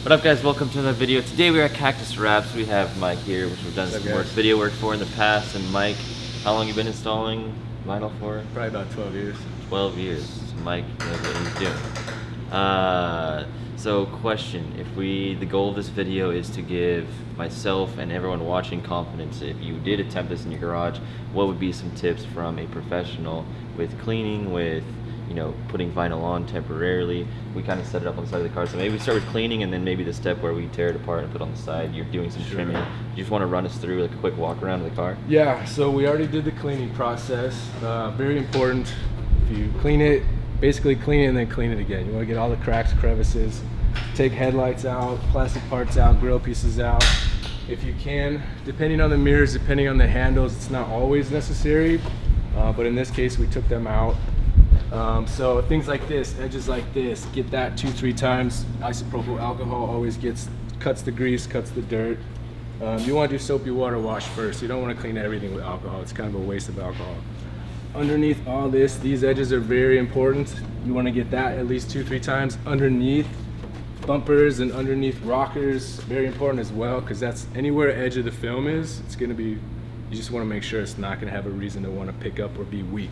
What up, guys? Welcome to another video. Today we're at Cactus Wraps. We have Mike here, which we've done some video work for in the past. And Mike, how long you been installing vinyl for? Probably about 12 years. 12 years. So Mike knows what he's doing. So question, the goal of this video is to give myself and everyone watching confidence. If you did attempt this in your garage, what would be some tips from a professional with cleaning, with putting vinyl on temporarily? We kind of set it up on the side of the car, so maybe we start with cleaning and then maybe the step where we tear it apart and put it on the side. You're doing some trimming. You just want to run us through like a quick walk around of the car? Yeah, so we already did the cleaning process. Very important. If you clean it, basically clean it and then clean it again. You want to get all the cracks, crevices, take headlights out, plastic parts out, grill pieces out. If you can, depending on the mirrors, depending on the handles, it's not always necessary, but in this case we took them out. So things like this, edges like this, get that 2-3 times. Isopropyl alcohol always cuts the grease, cuts the dirt. You want to do soapy water wash first. You don't want to clean everything with alcohol. It's kind of a waste of alcohol. Underneath all this, these edges are very important. You want to get that at least 2-3 times. Underneath bumpers and underneath rockers, very important as well, because that's anywhere edge of the film is, it's going to be, you just want to make sure it's not going to have a reason to want to pick up or be weak.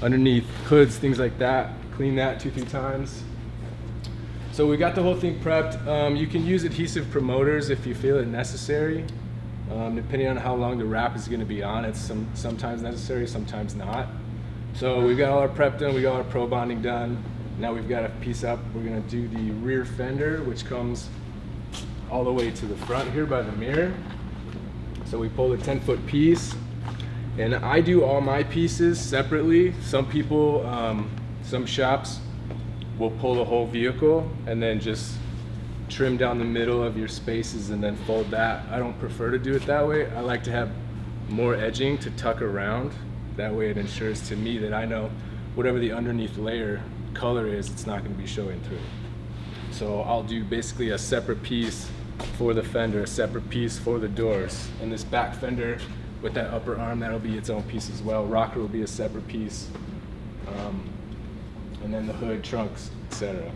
Underneath hoods, things like that, clean that 2-3 times. So we got the whole thing prepped. You can use adhesive promoters if you feel it necessary. Depending on how long the wrap is going to be on, it's sometimes necessary, sometimes not. So we've got all our prep done, we got our pro bonding done. Now we've got a piece up. We're going to do the rear fender, which comes all the way to the front here by the mirror. So we pull a 10-foot piece. And I do all my pieces separately. Some people, some shops will pull the whole vehicle and then just trim down the middle of your spaces and then fold that. I don't prefer to do it that way. I like to have more edging to tuck around. That way it ensures to me that I know whatever the underneath layer color is, it's not going to be showing through. So I'll do basically a separate piece for the fender, a separate piece for the doors. And this back fender with that upper arm, that'll be its own piece as well. Rocker will be a separate piece. And then the hood, trunks, etc.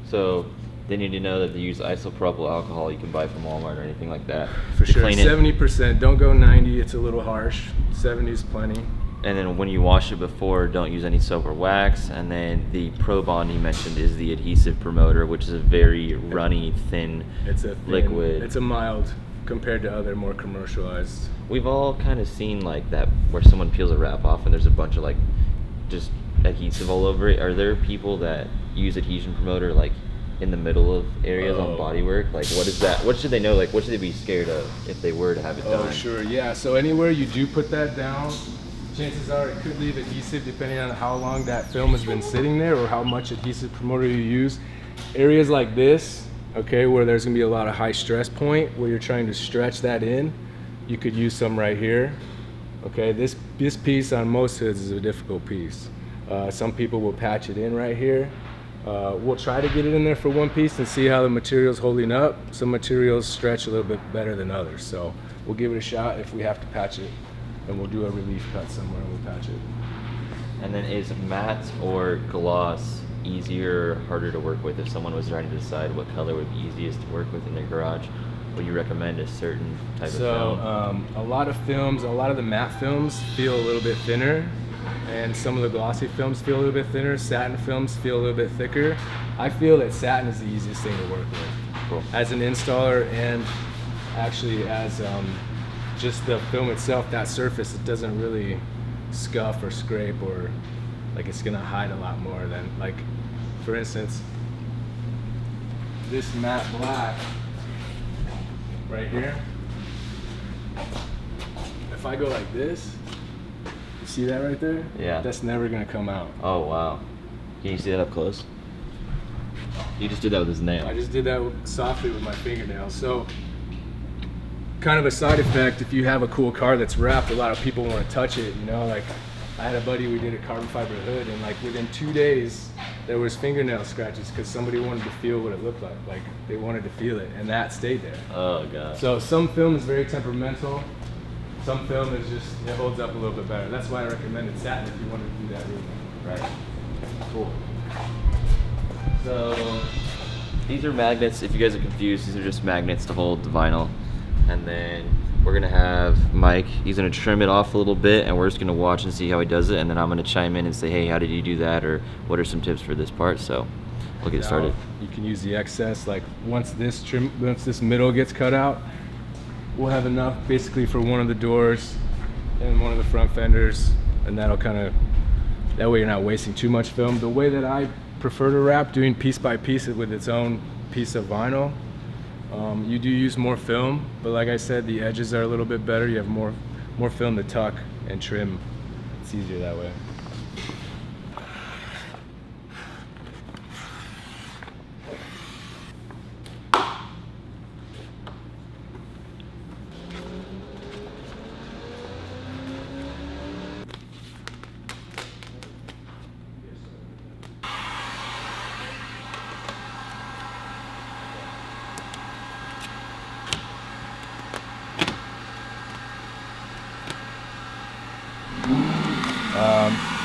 So they need to know that they use isopropyl alcohol you can buy from Walmart or anything like that. For sure, 70%. Don't go 90, it's a little harsh. 70 is plenty. And then when you wash it before, don't use any soap or wax. And then the Pro Bond you mentioned is the adhesive promoter, which is a very runny, thin liquid. It's a mild compared to other more commercialized. We've all kind of seen like that where someone peels a wrap off and there's a bunch of like just adhesive all over it. Are there people that use adhesion promoter like in the middle of areas on bodywork? Like what is that? What should they know? Like what should they be scared of if they were to have it done? Oh sure, yeah. So anywhere you do put that down, chances are it could leave adhesive depending on how long that film has been sitting there or how much adhesive promoter you use. Areas like this, okay, where there's gonna be a lot of high stress point where you're trying to stretch that in, you could use some right here. Okay, this piece on most hoods is a difficult piece. Some people will patch it in right here. We'll try to get it in there for one piece and see how the material's holding up. Some materials stretch a little bit better than others, so we'll give it a shot. If we have to patch it, and we'll do a relief cut somewhere and we'll patch it. And then is matte or gloss easier or harder to work with if someone was trying to decide what color would be easiest to work with in their garage? Would you recommend a certain type of film? A lot of the matte films feel a little bit thinner, and some of the glossy films feel a little bit thinner. Satin films feel a little bit thicker. I feel that satin is the easiest thing to work with. Cool. As an installer and actually as just the film itself, that surface, it doesn't really scuff or scrape or like it's gonna hide a lot more than, like, for instance, this matte black right here. If I go like this, you see that right there? Yeah. That's never gonna come out. Oh wow. Can you see that up close? You just did that with his nail. I just did that softly with my fingernail. So kind of a side effect, if you have a cool car that's wrapped, a lot of people want to touch it, like I had a buddy, we did a carbon fiber hood, and like within 2 days there was fingernail scratches because somebody wanted to feel what it looked like they wanted to feel it, and that stayed there. Oh god. So some film is very temperamental, some film is just, it holds up a little bit better. That's why I recommended satin if you wanted to do that really. Right. Cool. So these are magnets. If you guys are confused, these are just magnets to hold the vinyl. And then we're gonna have Mike. He's gonna trim it off a little bit, and we're just gonna watch and see how he does it. And then I'm gonna chime in and say, hey, how did you do that? Or what are some tips for this part? So we'll get started. You can use the excess. Like once this middle gets cut out, we'll have enough basically for one of the doors and one of the front fenders, and that'll that way you're not wasting too much film. The way that I prefer to wrap, doing piece by piece with its own piece of vinyl, you do use more film, but like I said, the edges are a little bit better. You have more film to tuck and trim. It's easier that way.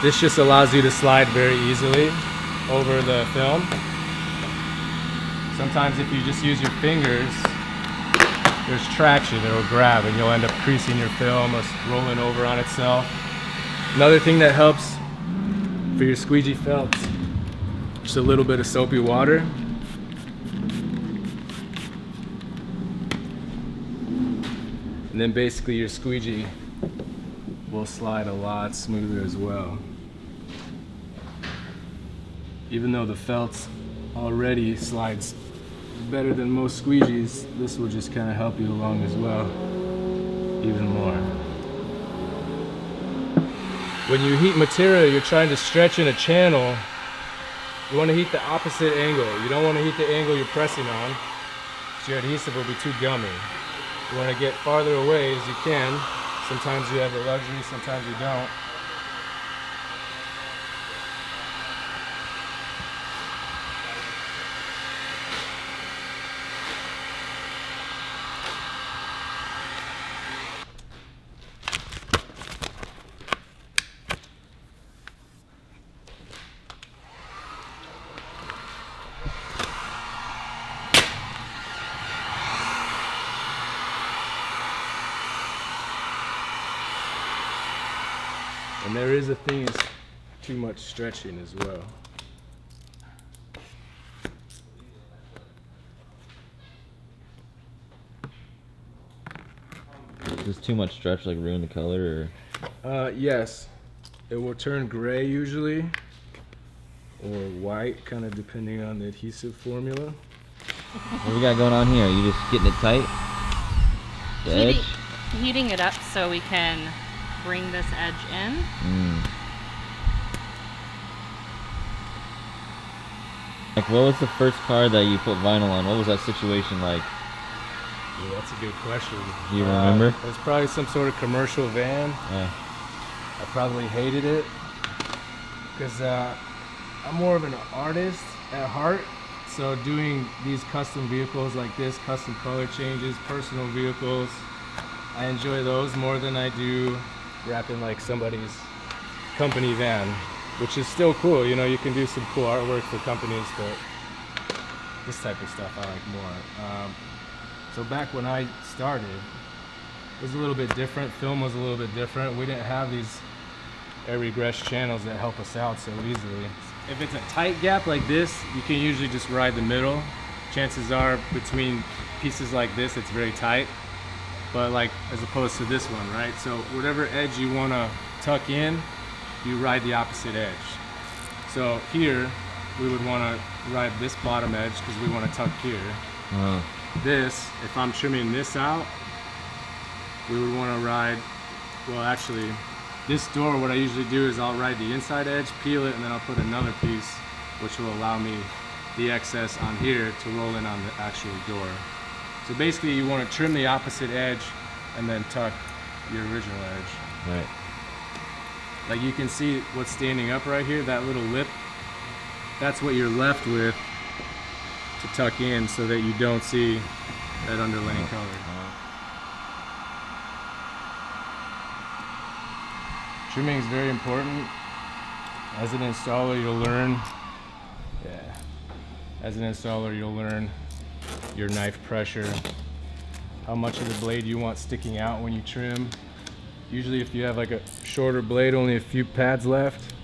This just allows you to slide very easily over the film. Sometimes if you just use your fingers, there's traction, it'll grab and you'll end up creasing your film or rolling over on itself. Another thing that helps for your squeegee felts, just a little bit of soapy water. And then basically your squeegee will slide a lot smoother as well. Even though the felts already slides better than most squeegees, this will just kind of help you along as well, even more. When you heat material, you're trying to stretch in a channel, you want to heat the opposite angle. You don't want to heat the angle you're pressing on, because your adhesive will be too gummy. You want to get farther away as you can. Sometimes you have the luxury, sometimes you don't. And there is a thing as too much stretching as well. Does too much stretch like ruin the color, or? Yes, it will turn gray usually, or white, kind of depending on the adhesive formula. What we got going on here? Are you just getting it tight? The edge? Heating it up so we can bring this edge in. Like, what was the first car that you put vinyl on? What was that situation like? Yeah, that's a good question. Do you remember? It was probably some sort of commercial van. Yeah. I probably hated it because I'm more of an artist at heart. So doing these custom vehicles like this, custom color changes, personal vehicles, I enjoy those more than I do wrapping like somebody's company van, which is still cool. You know, you can do some cool artwork for companies, but this type of stuff I like more. So back when I started, it was a little bit different. Film was a little bit different. We didn't have these air regress channels that help us out so easily. If it's a tight gap like this, you can usually just ride the middle. Chances are between pieces like this, it's very tight. But like, as opposed to this one, right? So whatever edge you want to tuck in, you ride the opposite edge. So here, we would want to ride this bottom edge because we want to tuck here. This, if I'm trimming this out, we would want to ride, well actually, this door, what I usually do is I'll ride the inside edge, peel it, and then I'll put another piece, which will allow me the excess on here to roll in on the actual door. So basically you want to trim the opposite edge and then tuck your original edge. Right. Like you can see what's standing up right here, that little lip, that's what you're left with to tuck in so that you don't see that underlaying color. Trimming is very important. As an installer, you'll learn, As an installer, you'll learn your knife pressure, how much of the blade you want sticking out when you trim. Usually if you have like a shorter blade, only a few pads left.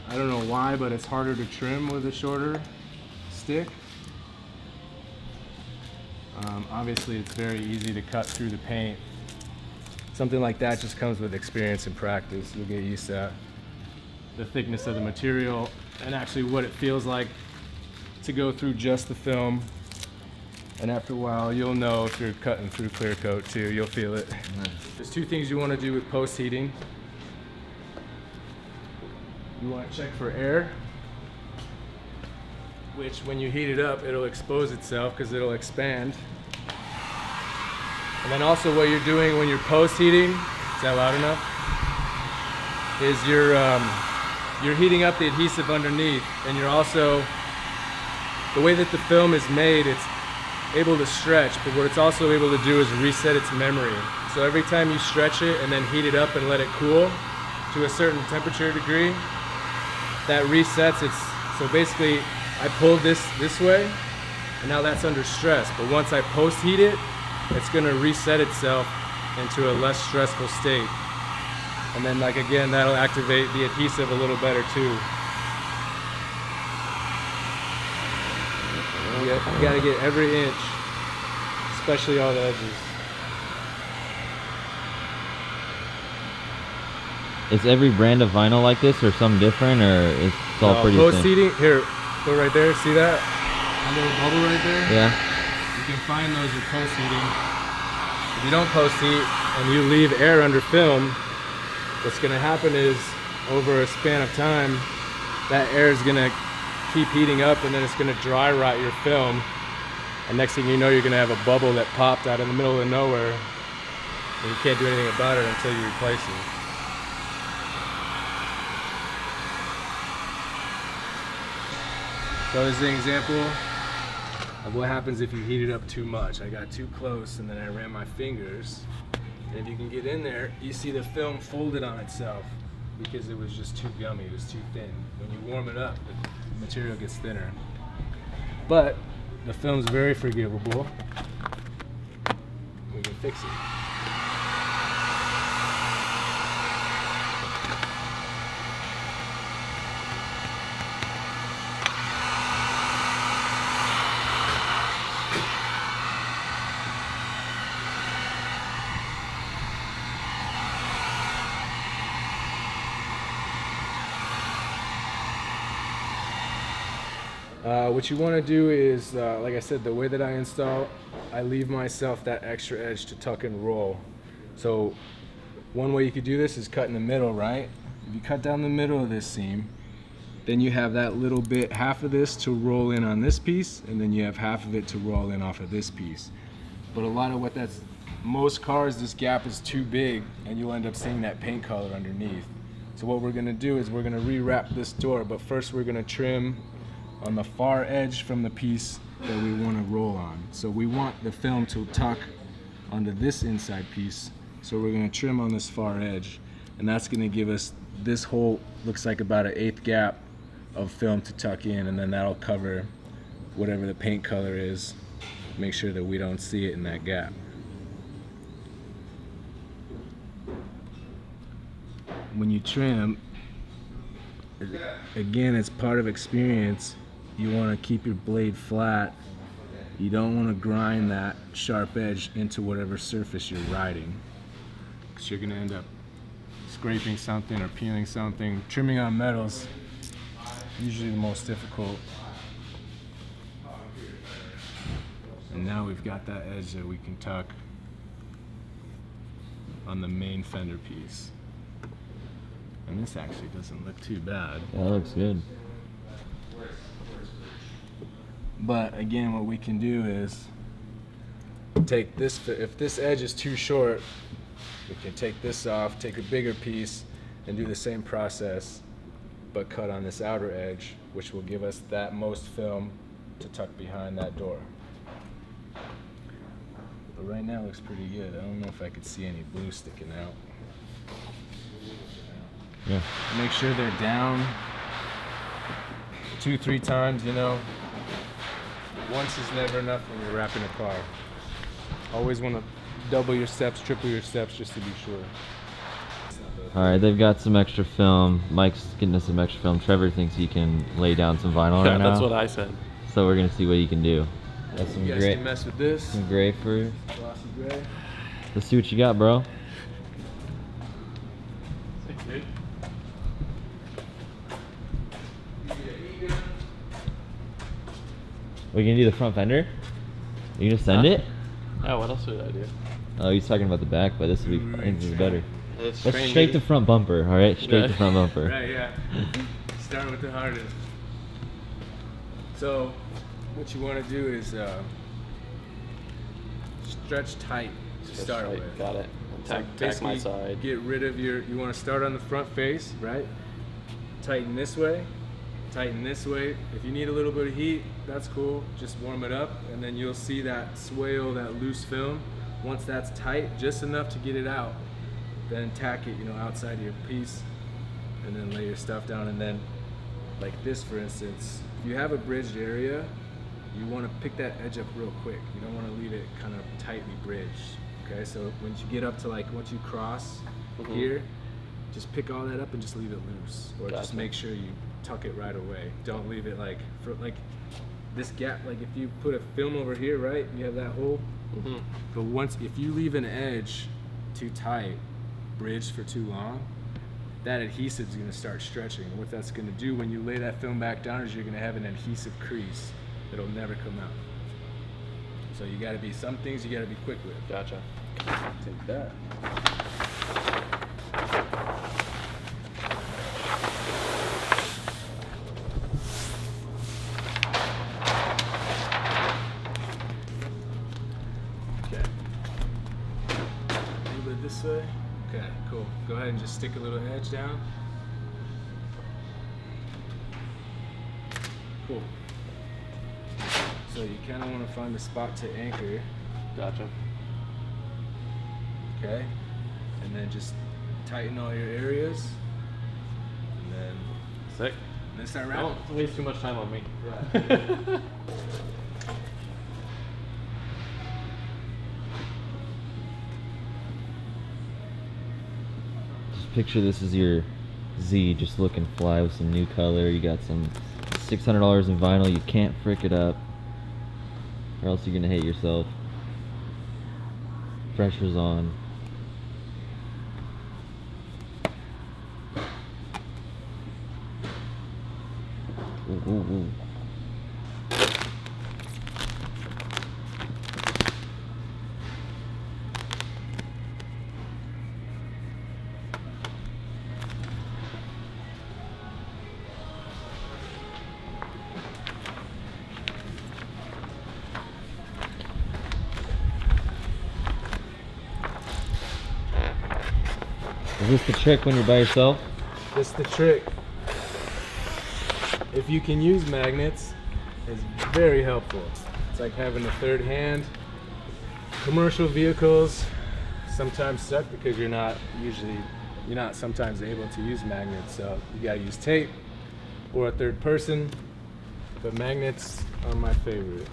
I don't know why, but it's harder to trim with a shorter stick. Obviously it's very easy to cut through the paint. Something like that just comes with experience and practice. You'll get used to the thickness of the material and actually what it feels like to go through just the film. And after a while, you'll know if you're cutting through clear coat too. You'll feel it. There's two things you want to do with post heating. You want to check for air, which when you heat it up, it'll expose itself because it'll expand. And then also what you're doing when you're post heating, is that loud enough? Is you're heating up the adhesive underneath, and you're also, the way that the film is made, it's able to stretch, but what it's also able to do is reset its memory. So every time you stretch it and then heat it up and let it cool to a certain temperature degree, that resets its, so basically I pulled this way and now that's under stress, but once I post heat it, it's gonna reset itself into a less stressful state. And then like again, that'll activate the adhesive a little better too. You gotta get every inch, especially all the edges. Is every brand of vinyl like this, or some different, or it's all pretty post thin? heating, here, go right there, see that? A little bubble right there? Yeah. You can find those with post heating. If you don't post heat and you leave air under film, what's gonna happen is, over a span of time, that air is gonna keep heating up and then it's gonna dry rot your film. And next thing you know, you're gonna have a bubble that popped out in the middle of nowhere and you can't do anything about it until you replace it. So this is an example of what happens if you heat it up too much. I got too close and then I ran my fingers. And if you can get in there, you see the film folded on itself because it was just too gummy, it was too thin. When you warm it up, the material gets thinner. But the film's very forgivable. We can fix it. What you want to do is, like I said, the way that I install, I leave myself that extra edge to tuck and roll. So one way you could do this is cut in the middle, right? If you cut down the middle of this seam, then you have that little bit, half of this to roll in on this piece, and then you have half of it to roll in off of this piece. But a lot of what that's, most cars, this gap is too big, and you'll end up seeing that paint color underneath. So what we're gonna do is we're gonna rewrap this door, but first we're gonna trim on the far edge from the piece that we want to roll on. So we want the film to tuck onto this inside piece, so we're going to trim on this far edge, and that's going to give us this whole, looks like about an 1/8 gap of film to tuck in, and then that'll cover whatever the paint color is. Make sure that we don't see it in that gap. When you trim, again, it's part of experience. You want to keep your blade flat. You don't want to grind that sharp edge into whatever surface you're riding, because you're going to end up scraping something or peeling something. Trimming on metals usually the most difficult. And now we've got that edge that we can tuck on the main fender piece. And this actually doesn't look too bad. Yeah, that looks good. But again, what we can do is take this, if this edge is too short, we can take this off, take a bigger piece, and do the same process, but cut on this outer edge, which will give us that most film to tuck behind that door. But right now it looks pretty good. I don't know if I could see any blue sticking out. Yeah. Make sure they're down 2-3 times, you know. Once is never enough when you're wrapping a car. Always want to double your steps, triple your steps, just to be sure. All right, they've got some extra film. Mike's getting us some extra film. Trevor thinks he can lay down some vinyl right now. That's what I said. So we're gonna see what he can do. Got some You guys can mess with this. some gray for. Glossy gray. Let's see what you got, bro. We gonna do the front fender? You gonna send it? Yeah, what else would I do? Oh, he's talking about the back, but this would be. I think this is better. Let's Let's straight to front bumper. All right, straight Yeah. to front bumper. Right, yeah. Start with the hardest. So, what you want to do is stretch tight to start with. Got it. So Tack my basically side. Get rid of your. You want to start on the front face, right? Tighten this way. Tighten this way. If you need a little bit of heat, that's cool. Just warm it up, and then you'll see that swale, that loose film. Once that's tight, just enough to get it out, then tack it, you know, outside your piece, and then lay your stuff down. And then, like this, for instance, if you have a bridged area, you want to pick that edge up real quick. You don't want to leave it kind of tightly bridged. Okay, so once you get up to like once you cross here, just pick all that up and just leave it loose, or just make sure you tuck it right away. Don't leave it like for like this gap. Like if you put a film over here, right, you have that hole. But once if you leave an edge too tight, bridged for too long, that adhesive is going to start stretching. And what that's going to do when you lay that film back down is you're going to have an adhesive crease that'll never come out. So you got to be some things you got to be quick with. Gotcha. Take that. Okay. A little bit this way. Okay, cool. Go ahead and just stick a little edge down. Cool. So you kind of want to find a spot to anchor. Gotcha. Okay, and then just tighten all your areas, and Sick. then start wrapping. Don't waste too much time on me. Yeah. Just picture this as your Z, just looking fly with some new color. You got some $600 in vinyl. You can't frick it up, or else you're gonna hate yourself. Pressure's on. Ooh, ooh, ooh. Is this the trick when you're by yourself? That's the trick. If you can use magnets, it's very helpful. It's like having a third hand. Commercial vehicles sometimes suck because you're not sometimes able to use magnets. So you gotta use tape or a third person. But magnets are my favorite.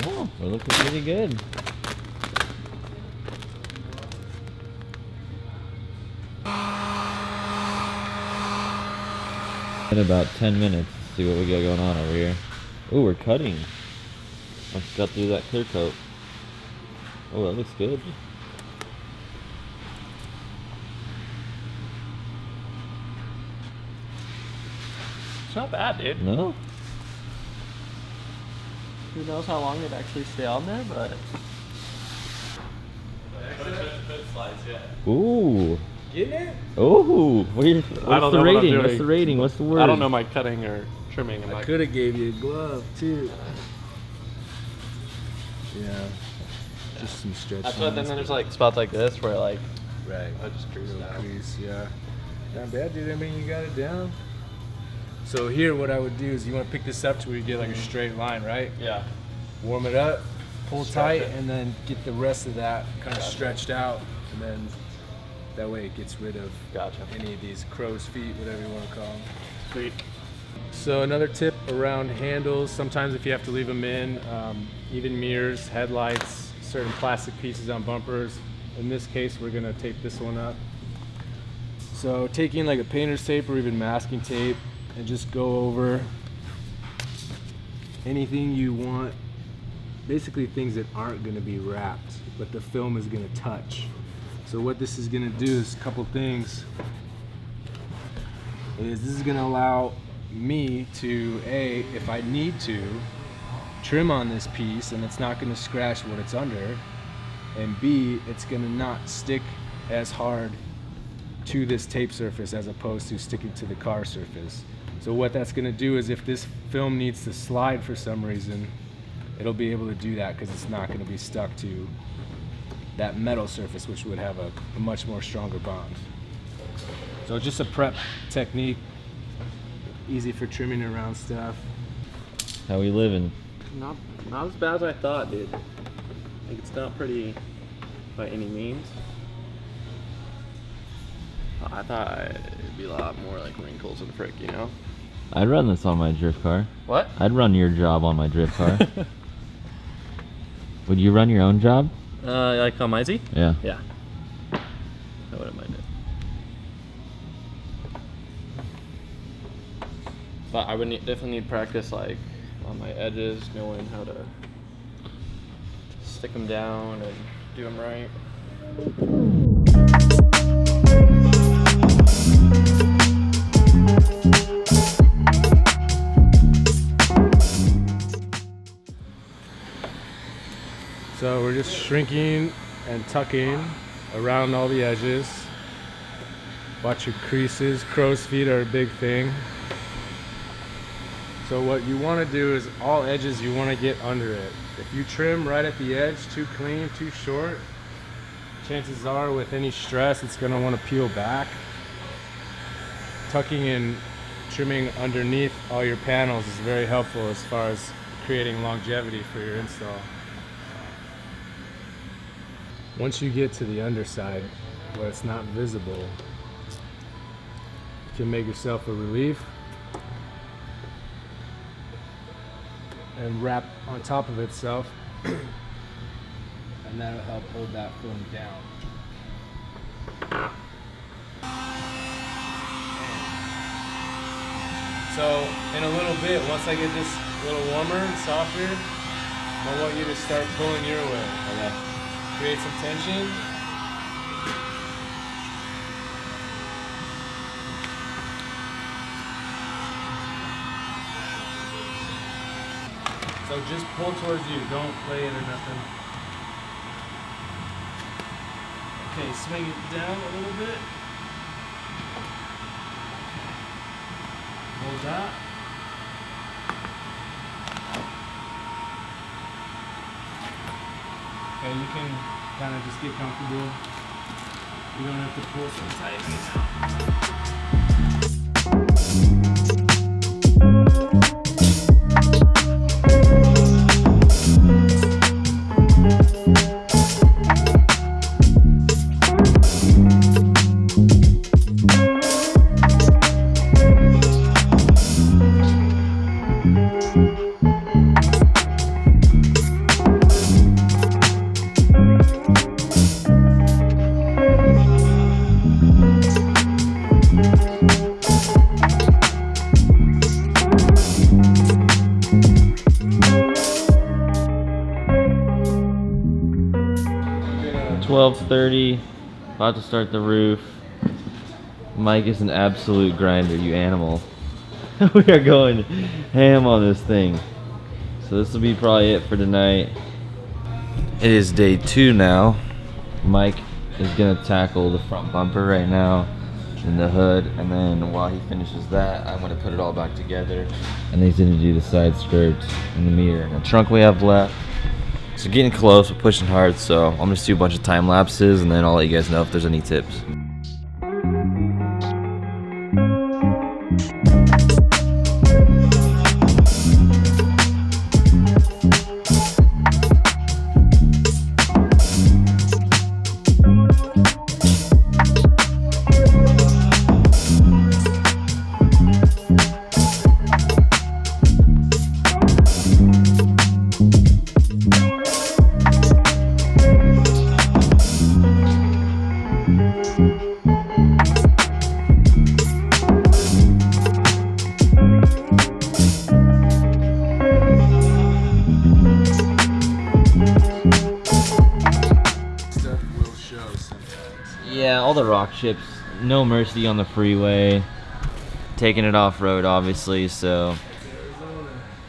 Oh, we're looking pretty good. In about 10 minutes, see what we got going on over here. Oh, we're cutting. Let's cut through that clear coat. Oh, that looks good. It's not bad, dude. No? Who knows how long it'd actually stay on there, but. Ooh. Getting it? Ooh. What's I don't the know what I'm rating? doing. What's the rating? What's the word? I don't know my cutting or trimming. I could have gave you a glove too. Yeah. Just some stretch. That's what. Then lines. there's like spots like this where like Right. I just crease it Little out. crease, yeah. Not bad, dude. I mean, you got it down. So here what I would do is you want to pick this up to where you get like a straight line, right? Yeah. Warm it up, pull Stretch tight, it. and then get the rest of that kind of stretched out, and then that way it gets rid of any of these crow's feet, whatever you want to call them. Sweet. So another tip around handles, sometimes if you have to leave them in, even mirrors, headlights, certain plastic pieces on bumpers. In this case, we're gonna tape this one up. So taking like a painter's tape or even masking tape and just go over anything you want, basically things that aren't gonna be wrapped, but the film is gonna touch. So what this is gonna do is a couple things. This is gonna allow me to, if I need to, trim on this piece and it's not gonna scratch what it's under, and B, it's gonna not stick as hard to this tape surface as opposed to sticking to the car surface. So what that's gonna do is if this film needs to slide for some reason, it'll be able to do that because it's not gonna be stuck to that metal surface, which would have a much more stronger bond. So just a prep technique, easy for trimming around stuff. How we living? Not as bad as I thought, dude. Like, it's not pretty by any means. I thought it'd be a lot more like wrinkles and frick, you know? I'd run this on my drift car. What? I'd run your job on my drift car. Would you run your own job? Like on my Z? Yeah. Yeah. I wouldn't mind it. But I would definitely need practice, like on my edges, knowing how to stick them down and do them right. So we're just shrinking and tucking around all the edges. Watch your creases. Crow's feet are a big thing. So what you want to do is all edges you want to get under it. If you trim right at the edge, too clean, too short, chances are with any stress it's going to want to peel back. Tucking and trimming underneath all your panels is very helpful as far as creating longevity for your install. Once you get to the underside where it's not visible, you can make yourself a relief and wrap on top of itself, and that'll help hold that film down. So in a little bit, once I get this a little warmer and softer, I want you to start pulling your way. Okay. Create some tension. So just pull towards you, don't play it or nothing. Okay, swing it down a little bit. Hold that. Okay, you can kind of just get comfortable. You don't have to pull so tight right now. $12:30, about to start the roof. Mike is an absolute grinder, you animal. We are going ham on this thing. So this will be probably it for tonight. It is day 2 now. Mike is gonna tackle the front bumper right now and the hood, and then while he finishes that, I'm gonna put it all back together. And he's gonna do the side skirts and the mirror and the trunk we have left. So getting close, we're pushing hard, so I'm gonna just do a bunch of time lapses and then I'll let you guys know if there's any tips. Yeah, all the rock chips. No mercy on the freeway. Taking it off road, obviously. So,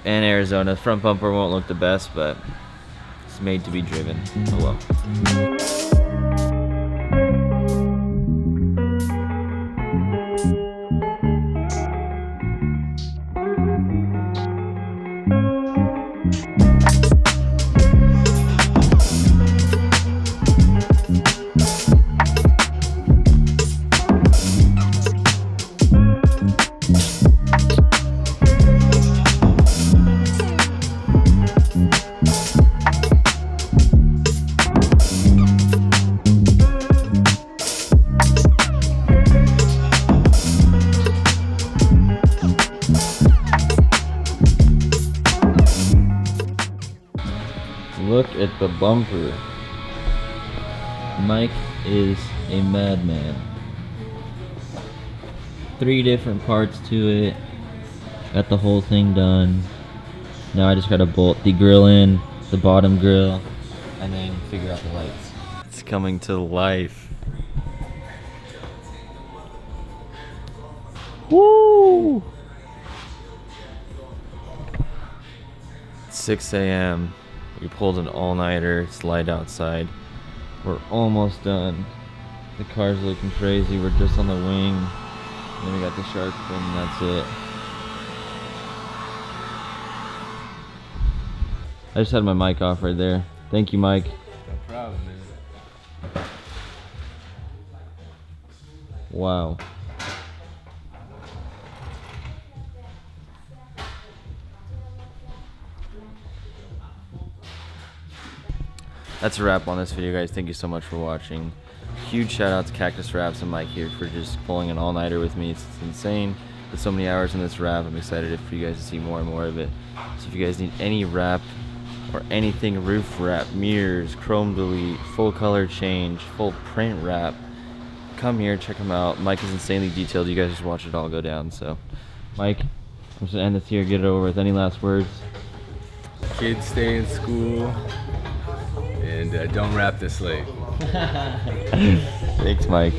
and Arizona front bumper won't look the best, but it's made to be driven. Oh well. Look at the bumper. Mike is a madman. 3 different parts to it. Got the whole thing done. Now I just gotta bolt the grill in, the bottom grill, and then figure out the lights. It's coming to life. Woo! 6 a.m. We pulled an all-nighter. It's light outside. We're almost done. The car's looking crazy. We're just on the wing. And then we got the shark fin, and that's it. I just had my mic off right there. Thank you, Mike. No problem, man. Wow. That's a wrap on this video, guys. Thank you so much for watching. Huge shout out to Cactus Wraps and Mike here for just pulling an all-nighter with me. It's insane. With so many hours in this wrap, I'm excited for you guys to see more and more of it. So if you guys need any wrap or anything roof wrap, mirrors, chrome delete, full color change, full print wrap, come here, check them out. Mike is insanely detailed. You guys just watch it all go down. So, Mike, I'm just gonna end this here, get it over with. Any last words? Kids stay in school and don't wrap this late. Thanks, Mike.